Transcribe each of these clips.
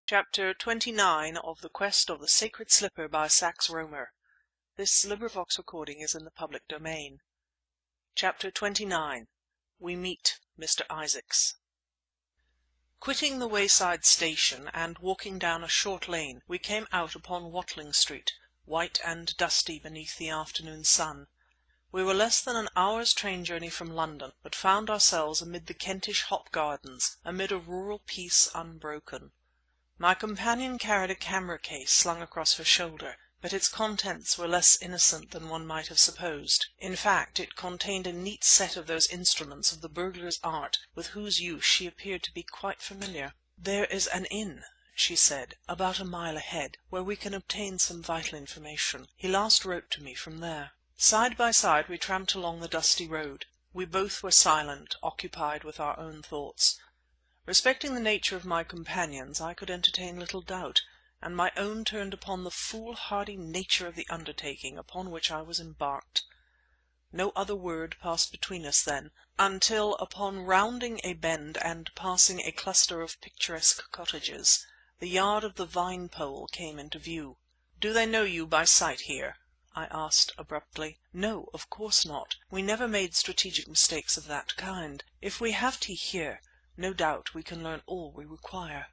Chapter 29 of The Quest of the Sacred Slipper by Sax Rohmer. Chapter 29 We Meet Mr. Isaacs Quitting the wayside station and walking down a short lane, we came out upon Watling Street, white and dusty beneath the afternoon sun. We were less than an hour's train journey from London, but found ourselves amid the Kentish hop gardens, amid a rural peace unbroken. My companion carried a camera case slung across her shoulder, but its contents were less innocent than one might have supposed. In fact, it contained a neat set of those instruments of the burglar's art with whose use she appeared to be quite familiar. "There is an inn," she said, "about a mile ahead, where we can obtain some vital information. He last wrote to me from there." Side by side we tramped along the dusty road. We both were silent, occupied with our own thoughts. Respecting the nature of my companions I could entertain little doubt, and my own turned upon the foolhardy nature of the undertaking upon which I was embarked. No other word passed between us then, until upon rounding a bend and passing a cluster of picturesque cottages, the yard of the Vine Pole came into view. "Do they know you by sight here?" I asked abruptly. "No, of course not. We never made strategic mistakes of that kind. If we have tea here, no doubt we can learn all we require."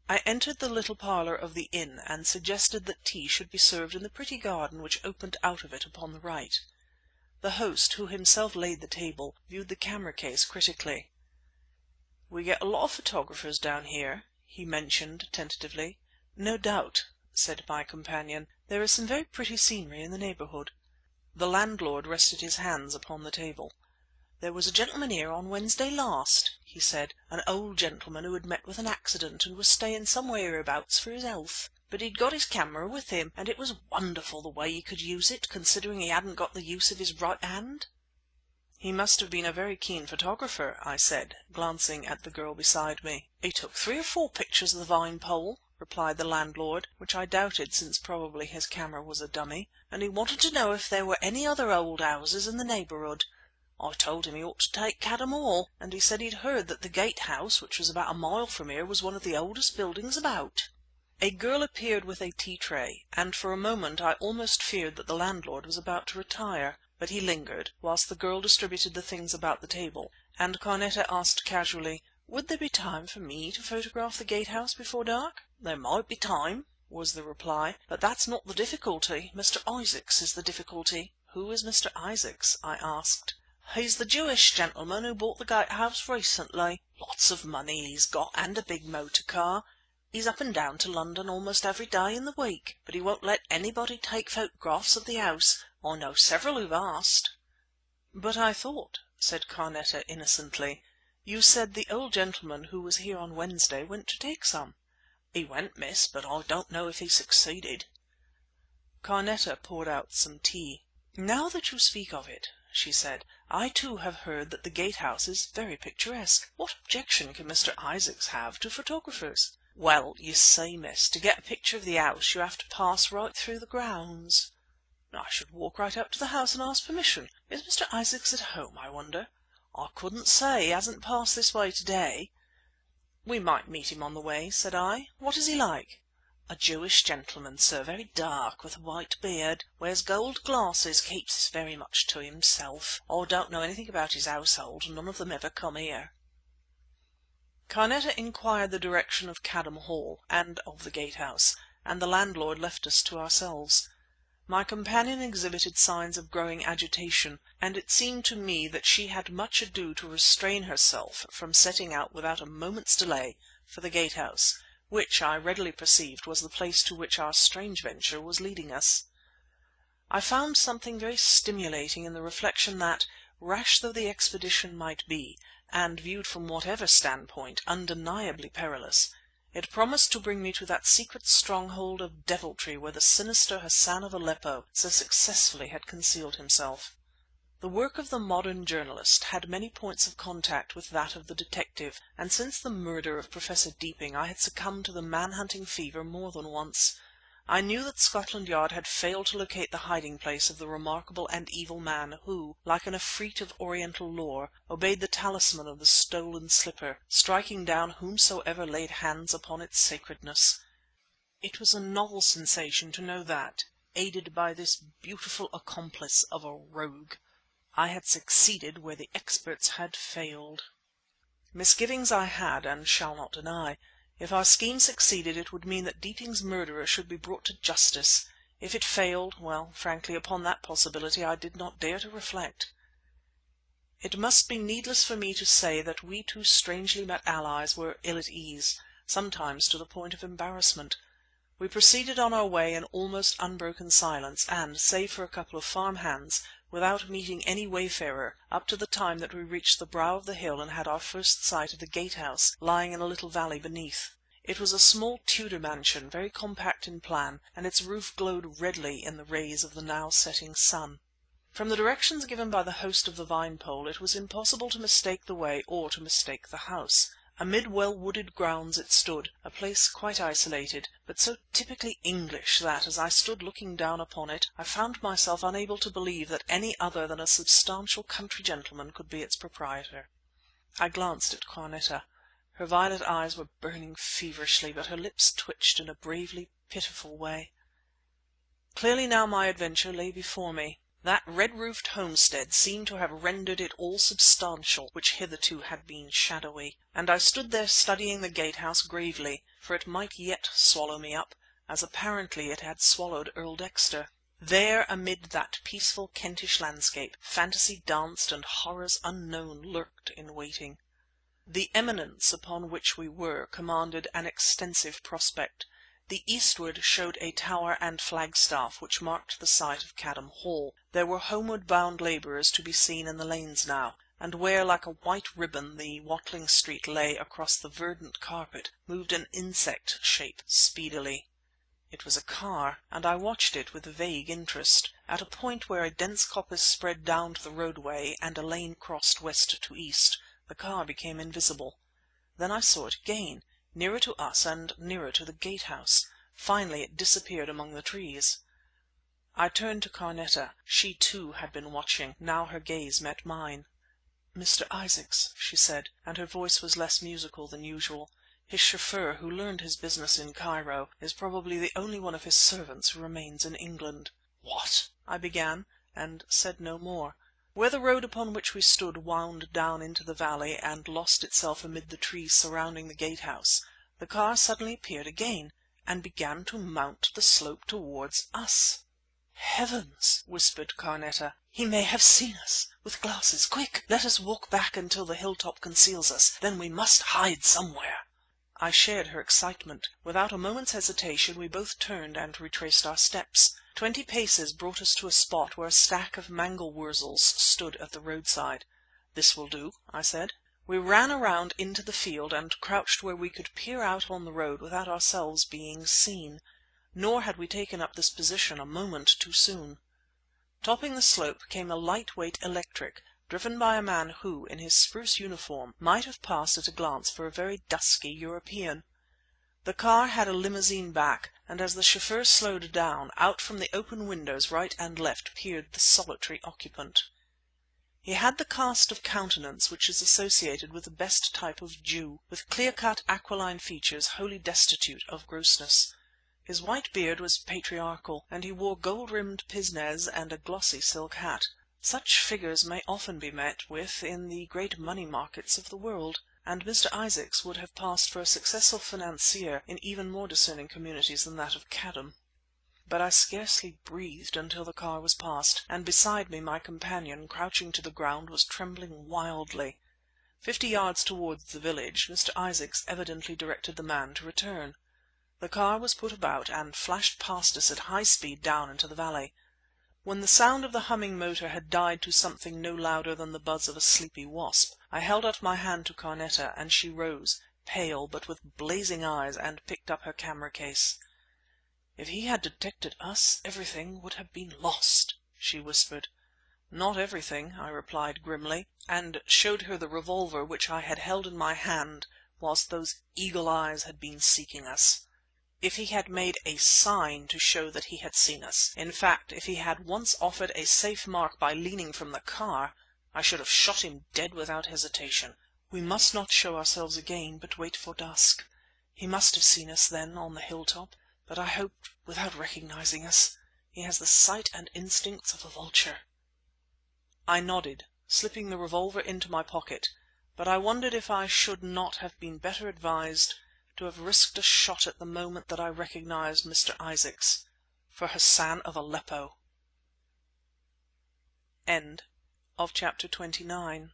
I entered the little parlour of the inn and suggested that tea should be served in the pretty garden which opened out of it upon the right. The host, who himself laid the table, viewed the camera case critically. "We get a lot of photographers down here," he mentioned tentatively. "No doubt," said my companion. "There is some very pretty scenery in the neighbourhood." The landlord rested his hands upon the table. "There was a gentleman here on Wednesday last," he said, "an old gentleman who had met with an accident and was staying somewhere hereabouts for his health. But he'd got his camera with him, and it was wonderful the way he could use it, considering he hadn't got the use of his right hand." "He must have been a very keen photographer," I said, glancing at the girl beside me. "He took 3 or 4 pictures of the Vine Pole," replied the landlord, which I doubted, since probably his camera was a dummy, "and he wanted to know if there were any other old houses in the neighbourhood. I told him he ought to take Cadham Hall, and he said he'd heard that the Gate House, which was about a mile from here, was one of the oldest buildings about." A girl appeared with a tea tray, and for a moment I almost feared that the landlord was about to retire. But he lingered, whilst the girl distributed the things about the table, and Carneta asked casually, "Would there be time for me to photograph the Gate House before dark?" "There might be time," was the reply, "but that's not the difficulty. Mr. Isaacs is the difficulty." "Who is Mr. Isaacs?" I asked. "He's the Jewish gentleman who bought the Gate House recently. Lots of money he's got, and a big motor car. He's up and down to London almost every day in the week, but he won't let anybody take photographs of the house. I know several who've asked." "But I thought," said Carneta innocently, "you said the old gentleman who was here on Wednesday went to take some." "He went, miss, but I don't know if he succeeded." Carneta poured out some tea. "Now that you speak of it," she said, "I too have heard that the Gate House is very picturesque. What objection can Mr. Isaacs have to photographers?" "Well, you see, miss, to get a picture of the house you have to pass right through the grounds." "I should walk right up to the house and ask permission. Is Mr. Isaacs at home, I wonder?" "I couldn't say. He hasn't passed this way to-day." "We might meet him on the way," said I. "What is he like?" "A Jewish gentleman, sir, very dark, with a white beard. Wears gold glasses, keeps very much to himself. I don't know anything about his household. None of them ever come here." Carneta inquired the direction of Cadham Hall and of the Gate House, and the landlord left us to ourselves. My companion exhibited signs of growing agitation, and it seemed to me that she had much ado to restrain herself from setting out without a moment's delay for the Gate House, which I readily perceived was the place to which our strange venture was leading us. I found something very stimulating in the reflection that, rash though the expedition might be, and, viewed from whatever standpoint, undeniably perilous, it promised to bring me to that secret stronghold of deviltry where the sinister Hassan of Aleppo so successfully had concealed himself. The work of the modern journalist had many points of contact with that of the detective, and since the murder of Professor Deeping I had succumbed to the man-hunting fever more than once. I knew that Scotland Yard had failed to locate the hiding place of the remarkable and evil man who, like an efreet of Oriental lore, obeyed the talisman of the stolen slipper, striking down whomsoever laid hands upon its sacredness. It was a novel sensation to know that, aided by this beautiful accomplice of a rogue, I had succeeded where the experts had failed. Misgivings I had, and shall not deny. If our scheme succeeded it would mean that Deeping's murderer should be brought to justice. If it failed, well, frankly, upon that possibility I did not dare to reflect. It must be needless for me to say that we two strangely met allies were ill at ease, sometimes to the point of embarrassment. We proceeded on our way in almost unbroken silence, and, save for a couple of farm hands, without meeting any wayfarer, up to the time that we reached the brow of the hill and had our first sight of the gatehouse lying in a little valley beneath. It was a small Tudor mansion, very compact in plan, and its roof glowed redly in the rays of the now setting sun. From the directions given by the host of the Vinepole it was impossible to mistake the way or to mistake the house. Amid well-wooded grounds it stood, a place quite isolated, but so typically English that, as I stood looking down upon it, I found myself unable to believe that any other than a substantial country gentleman could be its proprietor. I glanced at Carneta. Her violet eyes were burning feverishly, but her lips twitched in a bravely pitiful way. Clearly now my adventure lay before me. That red-roofed homestead seemed to have rendered it all substantial which hitherto had been shadowy, and I stood there studying the gatehouse gravely, for it might yet swallow me up, as apparently it had swallowed Earl Dexter. There, amid that peaceful Kentish landscape, fantasy danced and horrors unknown lurked in waiting. The eminence upon which we were commanded an extensive prospect. The eastward showed a tower and flagstaff which marked the site of Cadham Hall. There were homeward-bound labourers to be seen in the lanes now, and where like a white ribbon the Watling Street lay across the verdant carpet moved an insect shape speedily. It was a car, and I watched it with vague interest. At a point where a dense coppice spread down to the roadway and a lane crossed west to east, the car became invisible. Then I saw it again, nearer to us and nearer to the gatehouse. Finally it disappeared among the trees. I turned to Carneta. She too had been watching. Now her gaze met mine. "Mr. Isaacs," she said, and her voice was less musical than usual. "His chauffeur, who learned his business in Cairo, is probably the only one of his servants who remains in England." "What?" I began, and said no more. Where the road upon which we stood wound down into the valley and lost itself amid the trees surrounding the gatehouse, the car suddenly appeared again, and began to mount the slope towards us. "Heavens!" whispered Carneta. "He may have seen us! With glasses! Quick! Let us walk back until the hilltop conceals us. Then we must hide somewhere." I shared her excitement. Without a moment's hesitation we both turned and retraced our steps. 20 paces brought us to a spot where a stack of mangel wurzels stood at the roadside. "This will do," I said. We ran around into the field and crouched where we could peer out on the road without ourselves being seen. Nor had we taken up this position a moment too soon. Topping the slope came a light-weight electric, driven by a man who, in his spruce uniform, might have passed at a glance for a very dusky European. The car had a limousine back, and as the chauffeur slowed down, out from the open windows right and left peered the solitary occupant. He had the cast of countenance which is associated with the best type of Jew, with clear-cut aquiline features wholly destitute of grossness. His white beard was patriarchal, and he wore gold-rimmed pince-nez and a glossy silk hat. Such figures may often be met with in the great money markets of the world, and Mr. Isaacs would have passed for a successful financier in even more discerning communities than that of Cadham. But I scarcely breathed until the car was past, and beside me my companion, crouching to the ground, was trembling wildly. 50 yards towards the village, Mr. Isaacs evidently directed the man to return. The car was put about and flashed past us at high speed down into the valley. When the sound of the humming motor had died to something no louder than the buzz of a sleepy wasp, I held out my hand to Carneta, and she rose, pale but with blazing eyes, and picked up her camera case. "If he had detected us, everything would have been lost," she whispered. "Not everything," I replied grimly, and showed her the revolver which I had held in my hand whilst those eagle eyes had been seeking us. If he had made a sign to show that he had seen us, in fact, if he had once offered a safe mark by leaning from the car, I should have shot him dead without hesitation. We must not show ourselves again, but wait for dusk. He must have seen us then on the hilltop, but I hope without recognizing us. He has the sight and instincts of a vulture." I nodded, slipping the revolver into my pocket; but I wondered if I should not have been better advised to have risked a shot at the moment that I recognized Mr. Isaacs for Hassan of Aleppo. CHAPTER 29